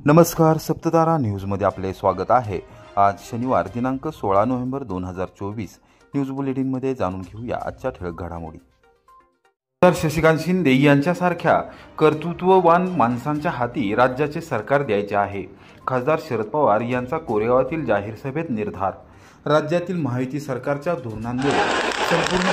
नमस्कार, सप्ततारा न्यूजमध्ये आपले स्वागत आहे। आज शनिवार दिनांक 16 नोव्हेंबर 2024 न्यूज बुलेटिनमध्ये जाणून घेऊया आजच्या ठळक घडामोडी। तर शशिकांत शिंदे यांच्यासारख्या कर्तृत्ववान माणसांच्या हाती राज्याचे सरकार द्यायचे आहे। खासदार शरद पवार यांचा कोरेगावातील जाहीर सभेत निर्धार। राज्यातील महायुती सरकारच्या धोरणांमुळे संपूर्ण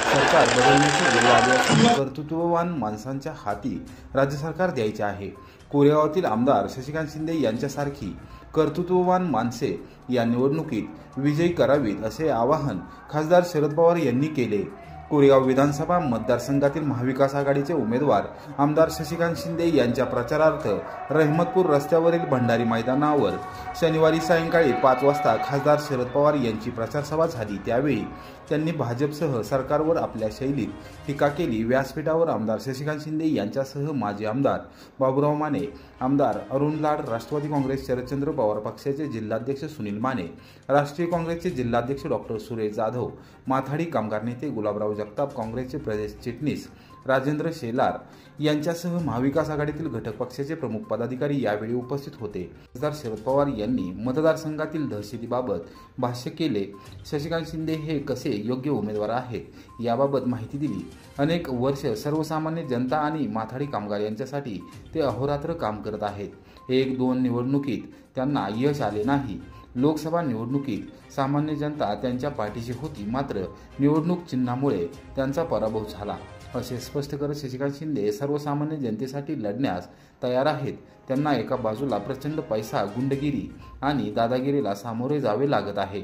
सरकार बदलण्याची वेळ आली असून कर्तृत्ववान माणसांच्या हाती राज्य सरकार द्यायचे आहे। कोरेगावातील आमदार शशिकांत शिंदे यांच्यासारखी कर्तृत्ववान माणसे या निवडणुकीत विजयी करावीत असे आवाहन खासदार शरद पवार यांनी केले। कोरेगाव विधानसभा मतदारसंघातील महाविकास आघाडीचे उमेदवार आमदार शशिकांत शिंदे यांच्या प्रचारार्थ रहमतपूर रस्त्यावरील भंडारी मैदानावर शनिवारी सायंकाळी 5 वाजता खासदार शरद पवार यांची प्रचार सभा झाली। त्यावेळी त्यांनी भाजपसह सरकारवर आपल्या शैलीत टीका केली। व्यासपीठावर आमदार शशिकांत शिंदे यांच्यासह माजी आमदार बाबूराव माने, आमदार अरुण लाड, राष्ट्रवादी काँग्रेस शरदचंद्र पवार पक्षाचे जिल्हाध्यक्ष सुनील माने, राष्ट्रीय काँग्रेसचे जिल्हाध्यक्ष डॉक्टर सुरेश जाधव, माथाडी कामगार नेते गुलाबराव जगताप, काँग्रेसचे प्रदेश चिटणीस राजेंद्र शेलार यांच्यासह महाविकास आघाडीतील घटक पक्षाचे प्रमुख पदाधिकारी यावेळी उपस्थित होते। खासदार शरद पवार यांनी मतदारसंघातील दहशतीबाबत भाष्य केले। शशिकांत शिंदे हे कसे योग्य उमेदवार आहेत याबाबत माहिती दिली। अनेक वर्ष सर्वसामान्य जनता आणि माथाडी कामगार यांच्यासाठी ते अहोरात्र काम करत आहेत। 1-2 निवडणुकीत त्यांना यश आले नाही। लोकसभा निवडणुकीत सामान्य जनता त्यांच्या पाठीशी होती, मात्र निवडणूक चिन्हामुळे त्यांचा पराभव झाला असे स्पष्ट करत शशिकांत शिंदे सर्वसामान्य जनतेसाठी लढण्यास तयार आहेत। त्यांना एका बाजूला प्रचंड पैसा, गुंडगिरी आणि दादागिरीला सामोरे जावे लागत आहे।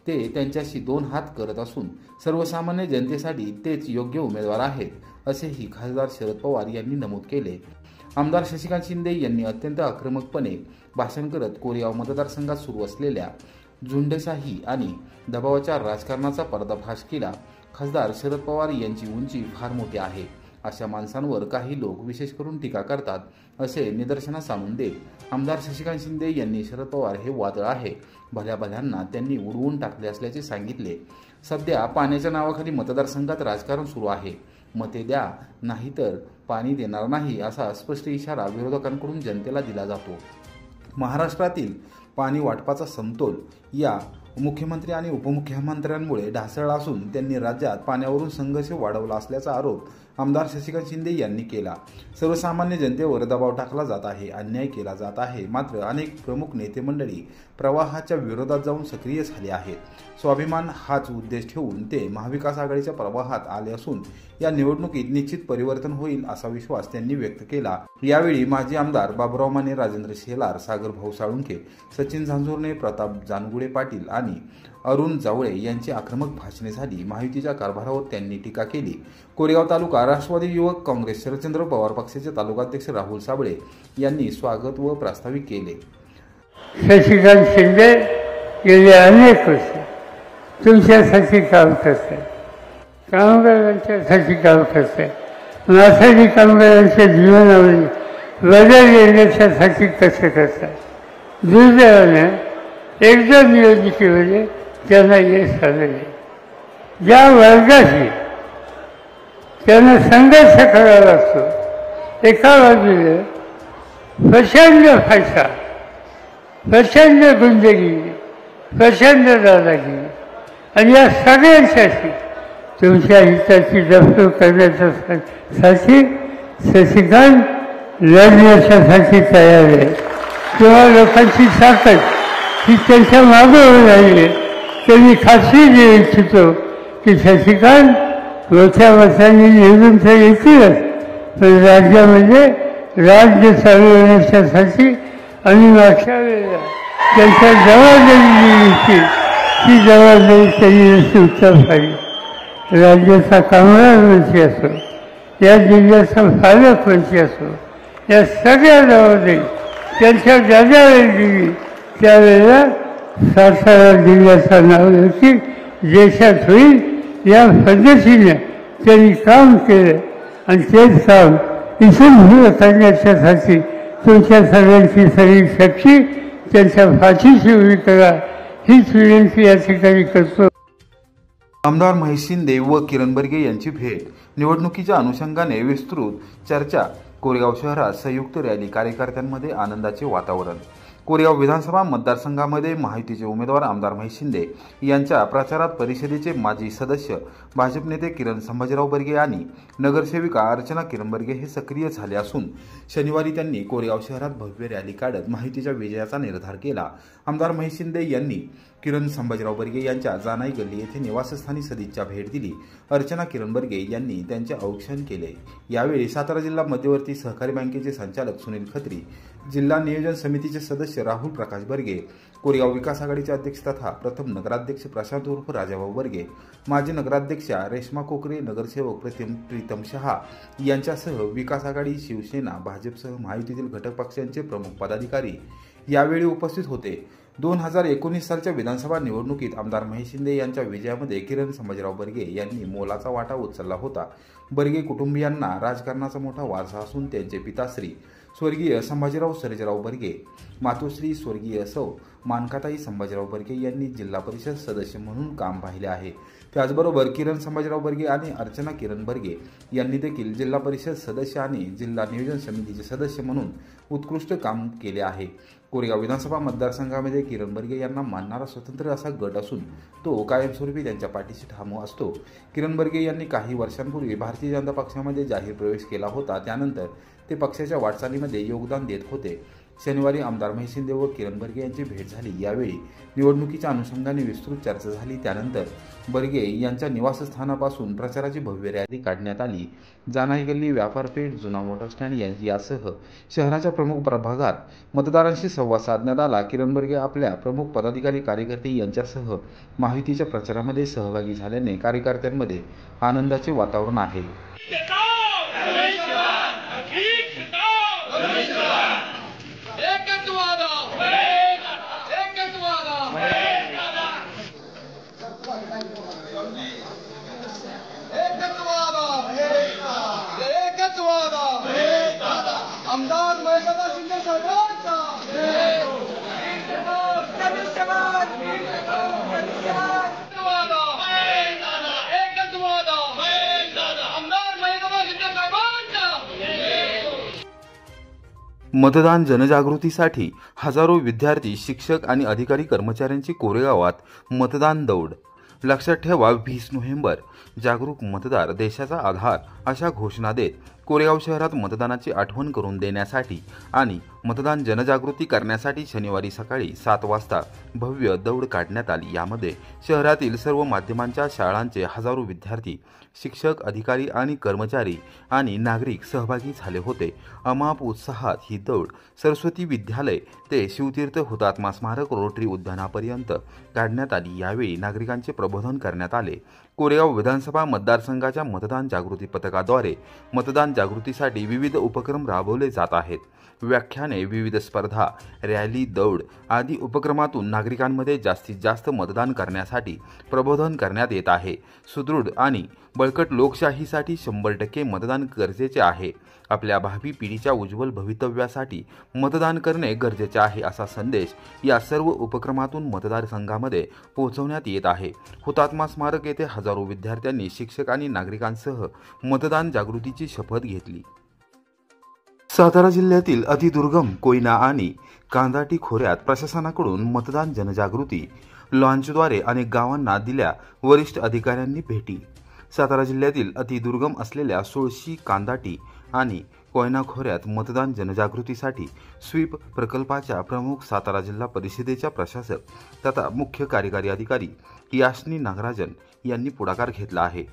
ते त्यांच्याशी 2 हात करत असून सर्वसामान्य जनतेसाठी तेच योग्य उमेदवार आहेत असेही खासदार शरद पवार यांनी नमूद केले। आमदार शशिकांत शिंदे यांनी अत्यंत आक्रमकपणे भाषण करत कोरेगाव मतदारसंघात सुरू असलेल्या झुंडशाही आणि दबावाच्या राजकारणाचा पर्दाफाश केला। खासदार शरद पवार यांची उंची फार मोठी आहे, अशा माणसांवर काही लोक विशेष करून टीका करतात असे निदर्शनास आणून देत आमदार शशिकांत शिंदे यांनी शरद पवार हे वादळ आहे, भल्या भल्यांना त्यांनी उडवून टाकले असल्याचे सांगितले। सध्या पाण्याच्या नावाखाली मतदारसंघात राजकारण सुरू आहे। मते द्या, नाहीतर पाणी देणार नाही असा स्पष्ट इशारा विरोधकांकडून जनतेला दिला जातो। महाराष्ट्रातील पाणी वाटपाचा समतोल या मुख्यमंत्री आणि उपमुख्यमंत्र्यांमुळे ढासळला असून त्यांनी राज्यात पाण्यावरून संघर्ष वाढवला असल्याचा आरोप आमदार शशिकांत शिंदे यांनी केला। सर्वसामान्य जनतेवर दबाव टाकला जात आहे, अन्याय केला जात आहे, मात्र अनेक प्रमुख नेते मंडळी प्रवाहाच्या विरोधात जाऊन सक्रिय झाले आहेत। स्वाभिमान हाच उद्देश ठेवून ते महाविकास आघाडीच्या प्रवाहात आले असून या निवडणुकीत निश्चित परिवर्तन होईल असा विश्वास त्यांनी व्यक्त केला। यावेळी माजी आमदार बाबूराव माने, राजेंद्र शेलार, सागर भाऊ साळुंखे, सचिन झांझुर्णे, प्रताप जानगुडे पाटील आणि अरुण जावळे यांची आक्रमक भाषणे झाली। महायुतीच्या कारभारावर त्यांनी टीका केली। कोरेगाव तालुका राष्ट्रवादी युवक काँग्रेस शरदचंद्र पवार पक्षाचे तालुकाध्यक्ष राहुल साबळे यांनी स्वागत व प्रास्ताविक केले। शशिकांत शिंदे गेले अनेक वर्ष तुमच्यासाठी काम करते, कामगारांच्यासाठी काम करते, माथाडी कामगारांच्या जीवनावर बदल येण्यासाठी कसे करतात। दुर्दैवाने एकदा निवडणुकीमध्ये त्यांना यश आले नाही। ज्या वर्गाशी त्यांना संघर्ष करावा लागतो, एका बाजूला प्रचंड पैसा, प्रचंड गुंडगिरी, प्रचंड दादागिरी आणि या सगळ्यांसाठी तुमच्या हिताची जपणूक करण्यासाठी शशिकांत लढण्यासाठी तयार आहे। तेव्हा लोकांची ताकद ही त्यांच्या मागे उभी राहिली। त्यांनी खात्री देऊ इच्छितो की शशिकांत मोठ्या मतांनी निवडून तर येतीलच, पण राज्यामध्ये राज्य चालवण्यासाठी आणि मागच्या वेळेला त्यांच्या जबाबदारी दिली ती जबाबदारी त्यांनी उत्तर पाहिजे। राज्याचा कामगार मंत्री असो, या जिल्ह्याचा पालकमंत्री असो, या सगळ्या जबाबदारी त्यांच्या जाग्यावर दिली। त्यावेळेला सातारा जिल्ह्याचं नाव देखील देशात होईल या पद्धतीने त्यांनी काम केलं आणि तेच काम इथून पुढे करण्याच्यासाठी तुमच्या सगळ्यांची सगळी शक्ती त्यांच्या फाशीची उभी करा हीच विनंती या ठिकाणी करतो. आमदार महेश शिंदे व किरण बर्गे यांची भेट, निवडणुकीच्या अनुषंगाने विस्तृत चर्चा. कोरेगाव शहरात संयुक्त रॅली, कार्यकर्त्यांमध्ये आनंदाचे वातावरण. कोरेगाव विधानसभा मतदारसंघामध्ये महायुतीचे उमेदवार आमदार महेश शिंदे यांच्या प्रचारात परिषदेचे माजी सदस्य, भाजप नेते किरण संभाजीराव बर्गे आणि नगरसेविका अर्चना किरण बर्गे हे सक्रिय झाले असून शनिवारी त्यांनी कोरेगाव शहरात भव्य रॅली काढत महायुतीच्या विजयाचा निर्धार केला. आमदार महेश शिंदे यांनी किरण संभाजीराव बर्गे यांच्या जानाई गल्ली येथे निवासस्थानी सदिच्छा भेट दिली. अर्चना किरण बर्गे यांनी त्यांचे औक्षण केले. यावेळी सातारा जिल्हा मध्यवर्ती सहकारी बँकेचे संचालक सुनील खत्री, जिल्हा नियोजन समितीचे सदस्य राहुल प्रकाश बर्गे, कोरेगाव विकास आघाडीचे अध्यक्ष तथा प्रथम नगराध्यक्ष प्रशांत उर्फ राजाभाऊ बर्गे, माजी नगराध्यक्षा रेश्मा कोकरे, नगरसेवक प्रीतम शहा यांच्यासह विकास आघाडी, शिवसेना, भाजपसह महायुतीतील घटक पक्षांचे प्रमुख पदाधिकारी यावेळी उपस्थित होते. 2019 सालच्या विधानसभा निवडणुकीत आमदार महेश शिंदे यांच्या विजयामध्ये किरण संभाजीराव बर्गे यांनी मोलाचा वाटा उचलला होता. बर्गे कुटुंबियांना राजकारणाचा मोठा वारसा असून त्यांचे पिताश्री स्वर्गीय संभाजीराव सर्जेराव बर्गे, मातोश्री स्वर्गीय सौ मानकाताई संभाजीराव बर्गे यांनी जिल्हा परिषद सदस्य म्हणून काम पाहिले आहे. त्याचबरोबर किरण संभाजीराव बर्गे आणि अर्चना किरण बर्गे यांनी देखील जिल्हा परिषद सदस्य आणि जिल्हा नियोजन समितीचे सदस्य म्हणून उत्कृष्ट काम केले आहे. कोरेगाव विधानसभा मतदारसंघामध्ये किरण बर्गे यांना मानणारा स्वतंत्र असा गट असून तो कायमस्वरूपी त्यांच्या पाठीशी ठाम असतो. किरण बर्गे यांनी काही वर्षांपूर्वी भारतीय जनता पक्षामध्ये जाहीर प्रवेश केला होता. त्यानंतर ते पक्षाच्या वाटचालीमध्ये योगदान देत होते. शनिवारी आमदार महेश शिंदे व किरण बर्गे यांची भेट झाली. यावेळी निवडणुकीच्या अनुषंगाने विस्तृत चर्चा झाली. त्यानंतर बर्गे यांच्या निवासस्थानापासून प्रचाराची भव्य रॅली काढण्यात आली. जानाई गल्ली, व्यापारपेठ, जुना मोटार स्टँड यासह शहराच्या प्रमुख प्रभागात मतदारांशी संवाद साधण्यात आला. किरण बर्गे आपल्या प्रमुख पदाधिकारी, कार्यकर्ते यांच्यासह महायुतीच्या प्रचारामध्ये सहभागी झाल्याने कार्यकर्त्यांमध्ये आनंदाचे वातावरण आहे. आमदार महेश शिंदे साहेबांचा मतदान जनजागृतीसाठी हजारो विद्यार्थी, शिक्षक आणि अधिकारी कर्मचाऱ्यांची कोरेगावात मतदान दौड. लक्षात ठेवा, 20 नोव्हेंबर, जागरूक मतदार देशाचा आधार अशा घोषणा देत कोरेगाव शहरात मतदानाची आठवण करून देण्यासाठी आणि मतदान जनजागृती करण्यासाठी शनिवारी सकाळी 7 वाजता भव्य दौड काढण्यात आली. यामध्ये शहरातील सर्व माध्यमांच्या शाळांचे हजारो विद्यार्थी, शिक्षक, अधिकारी आणि कर्मचारी आणि नागरिक सहभागी झाले होते. अमाप उत्साहात ही दौड सरस्वती विद्यालय ते शिवतीर्थ हुतात्मा स्मारक रोटरी उद्यानापर्यंत काढण्यात आली. यावेळी नागरिकांचे प्रबोधन करण्यात आले. कोरेगाव विधानसभा मतदारसंघाच्या मतदान जागृती पथकाद्वारे मतदान जागृतीसाठी विविध उपक्रम राबवले जात आहेत. व्याख्याने, विविध स्पर्धा, रॅली, दौड आदी उपक्रमातून नागरिकांमध्ये जास्तीत जास्त मतदान करण्यासाठी प्रबोधन करण्यात येत आहे. सुदृढ आणि बळकट लोकशाहीसाठी 100% मतदान गरजेचे आहे. आपल्या भावी पिढीच्या उज्ज्वल भवितव्यासाठी मतदान करणे गरजेचे आहे, असा संदेश या सर्व उपक्रमातून मतदारसंघामध्ये पोहोचवण्यात येत आहे. हुतात्मा स्मारक येथे हजारो विद्यार्थ्यांनी शिक्षक आणि नागरिकांसह मतदान जागृतीची शपथ घेतली. सातारा जिल्ह्यातील अतिदुर्गम कोयना आणि कांदाटी खोऱ्यात प्रशासनाकडून मतदान जनजागृती लॉन्चद्वारे अनेक गावांना दिल्या वरिष्ठ अधिकाऱ्यांनी भेटी. सातारा जिल्ह्यातील अतिदुर्गम असलेल्या सोळशी, कांदाटी आणि कोयना खोऱ्यात मतदान जनजागृतीसाठी स्वीप प्रकल्पाच्या प्रमुख सातारा जिल्हा परिषदेच्या प्रशासक तथा मुख्य कार्यकारी अधिकारी यास्नी नागराजन यांनी पुढाकार घेतला आहे.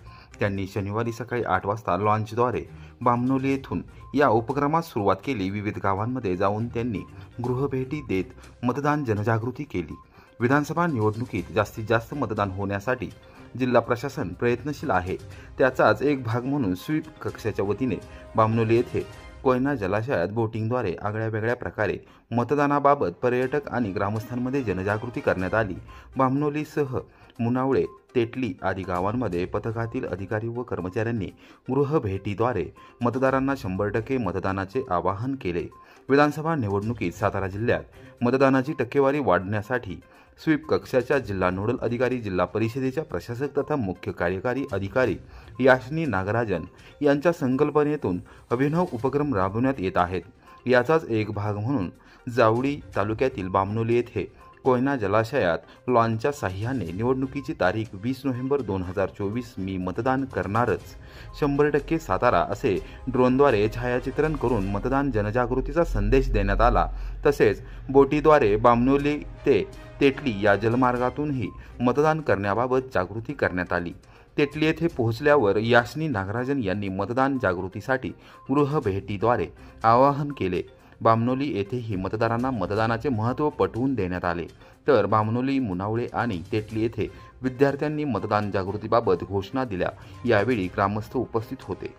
त्यांनी शनिवारी सकाळी 8 वाजता लॉन्चद्वारे बामणोली येथून या उपक्रमास सुरुवात केली. विविध गावांमध्ये जाऊन त्यांनी गृहभेटी देत मतदान जनजागृती केली. विधानसभा निवडणुकीत जास्तीत जास्त मतदान होण्यासाठी जिल्हा प्रशासन प्रयत्नशील आहे. त्याचाच एक भाग म्हणून स्वीप कक्षाच्या वतीने बामणोली येथे कोयना जलाशयात बोटिंगद्वारे आगळ्यावेगळ्या प्रकारे मतदानाबाबत पर्यटक आणि ग्रामस्थांमध्ये जनजागृती करण्यात आली. बामणोलीसह मुनावळे, तेटली आदी गावांमध्ये पथकातील अधिकारी व कर्मचाऱ्यांनी गृहभेटीद्वारे मतदारांना 100% मतदानाचे आवाहन केले। विधानसभा निवडणुकीत सातारा जिल्ह्यात मतदानाची टक्केवारी वाढवण्यासाठी स्वीप कक्षाच्या जिल्हा नोडल अधिकारी, जिल्हा परिषदेच्या प्रशासक तथा मुख्य कार्यकारी अधिकारी याशनी नागराजन यांच्या संकल्पनेतून अभिनव उपक्रम राबवण्यात येत आहेत। याचाच एक भाग म्हणून जावळी तालुक्यातील बामनोली येथे कोयना जलाशयात लॉन्चच्या साह्याने निवडणुकीची तारीख 20 नोव्हेंबर 2024 मी मतदान करणारच 100% सातारा असे ड्रोनद्वारे छायाचित्रण करून मतदान जनजागृतीचा संदेश देण्यात आला। तसेच बोटीद्वारे बामनोली ते तेटली या जलमार्गातूनही मतदान करण्याबाबत जागृती करण्यात आली। तेटली येथे पोहोचल्यावर याशनी नागराजन यांनी मतदान जागृतीसाठी गृहभेटीद्वारे आवाहन केले। बामनोली येथेही मतदारांना मतदानाचे महत्त्व पटवून देण्यात आले, तर बामनोली, मुनावळे आणि तेटली येथे विद्यार्थ्यांनी मतदान जागृतीबाबत घोषणा दिल्या। यावेळी ग्रामस्थ उपस्थित होते।